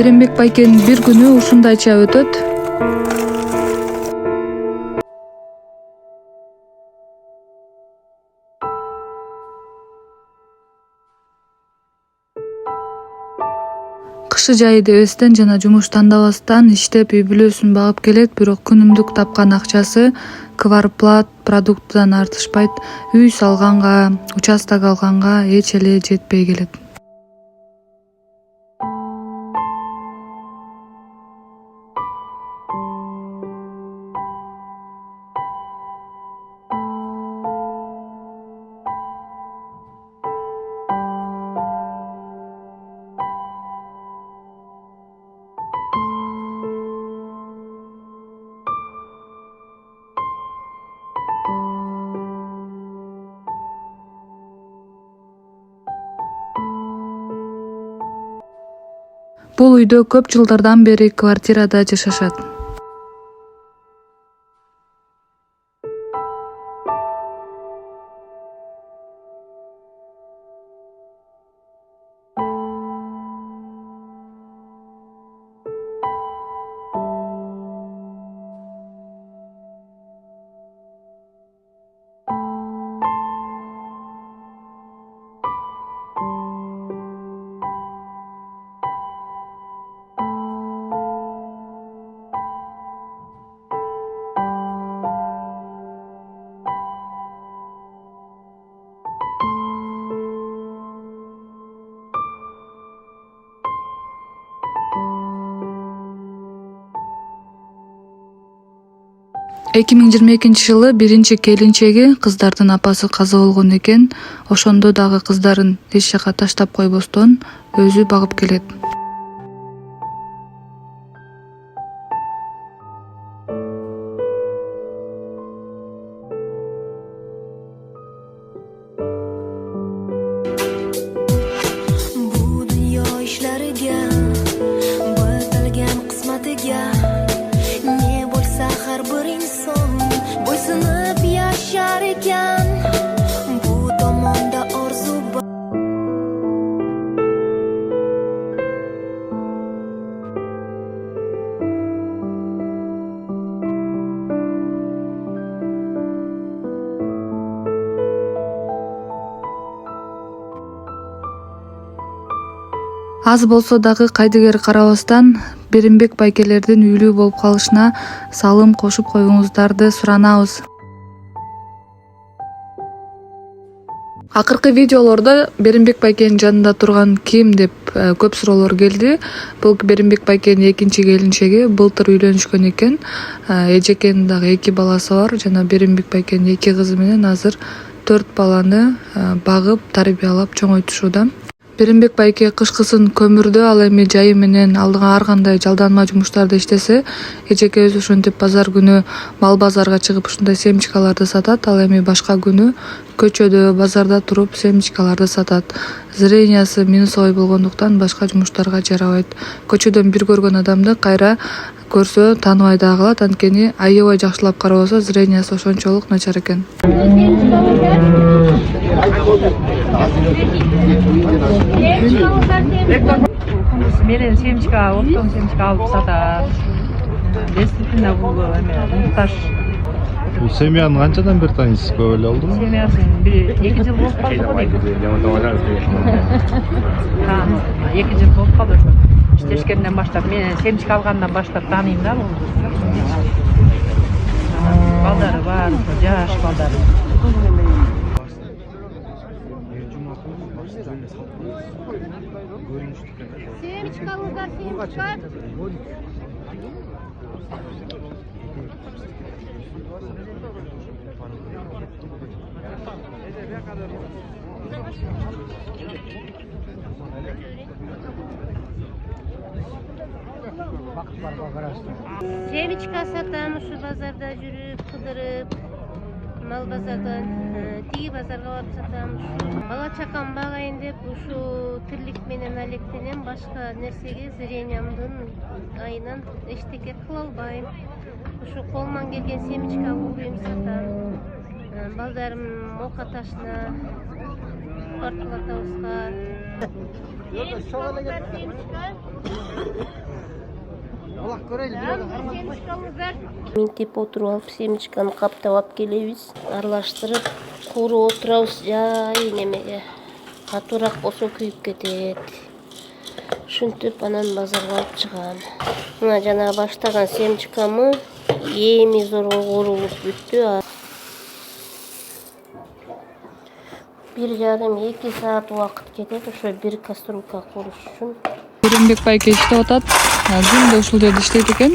Беренбек байкенин бир күнү ушундайча өтөт. Кышы жайы дебестен жана жумуш тандабастан иштеп үй бүлөсүн багып келет, бирок күнүмдүк тапкан акчасы квартплат продуктудан артышпайт. Үй салганга, участок алганга эч эле жетпей келет. Бул үйдө көп жылдардан бери квартирада жашашат. Эки миң жыйырма экинчи жылы биринчи келинчеги кыздардын апасы каза болгон экен. Ошондо дагы кыздарын эч жака таштап койбостон өзү багып келет. Bu dunyo ishlariga, boyatilgan qismatiga ne bo'lsa har bir inson bo'ysunib yashar ekan. Bu tomonda orzu bor. Аз болсо дагы кайдыгер карабастан Беренбек байкелердин үйлүү болуп калышына салым кошуп коюңуздарды суранабыз. Акыркы видеолордо Беренбек байкенин жанында турган ким деп көп суроолор келди. Бул Беренбек байкенин экинчи келинчеги, былтыр үйлөнүшкөн экен. Эжекенин дагы 2 баласы бар жана Беренбек байкенин 2 кызы менен азыр 4 баланы багып, тарбиялап чоңойтушууда. Беренбек байке кышкысын көмүрдө, ал эми жайы менен алдыга ар кандай жалданма жумуштарды иштесе, эжекебиз ошентип базар күнү мал базарга чыгып ушундай семечкаларды сатат, ал эми башка күнү көчөдө, базарда туруп семечкаларды сатат. Зрениясы минусовой болгондуктан башка жумуштарга жарабайт. Көчөдөн бир көргөн адамды кайра көрсө тааныбай да калат, анткени аябай жакшылап карабаса зрениясы ошончолук начар экен. Менен семечка, оптон семечка алып сатат. Действительно бул эме муктаж. Бул семьяны канчадан бери тааныйсыз, көп эле болдубу? Семьясын 2 жыл болуп калды го дейм. 2 жыл болуп калды ошо. İşteşkenden баштап, мен семечка алгандан баштап тааныйм да бул. Балдары бар, жаш балдары. Семечкаларга семечка. Семечка сатам, ушу базарда жүрүп, кыдырып, мал базардан тиги базарга барып сатам. Бала чакам багайын деп ушу тирлик менен алектенем, башка нерсеге зрениямдын айынан эчтеке кыла албайм. Ушу колуман келген семечка уйум сатам. Балдарым ока ташына, квартплатабызга Минтип отуруп алып семечканы каптап алып келебиз, аралаштырып кууруп отурабыз жай немеге. Катуураак болсо күйүп кетет. Ушинтип анан базарга алып чыгам. Мына жана баштаган семечкамы эми зорго куурулуп бүттү. 1,5-2 саат убакыт кетет ошо бир кастрюлька куруш үчүн. Беримбек байке иштеп атат. Күндө ушул жерде иштейт экен.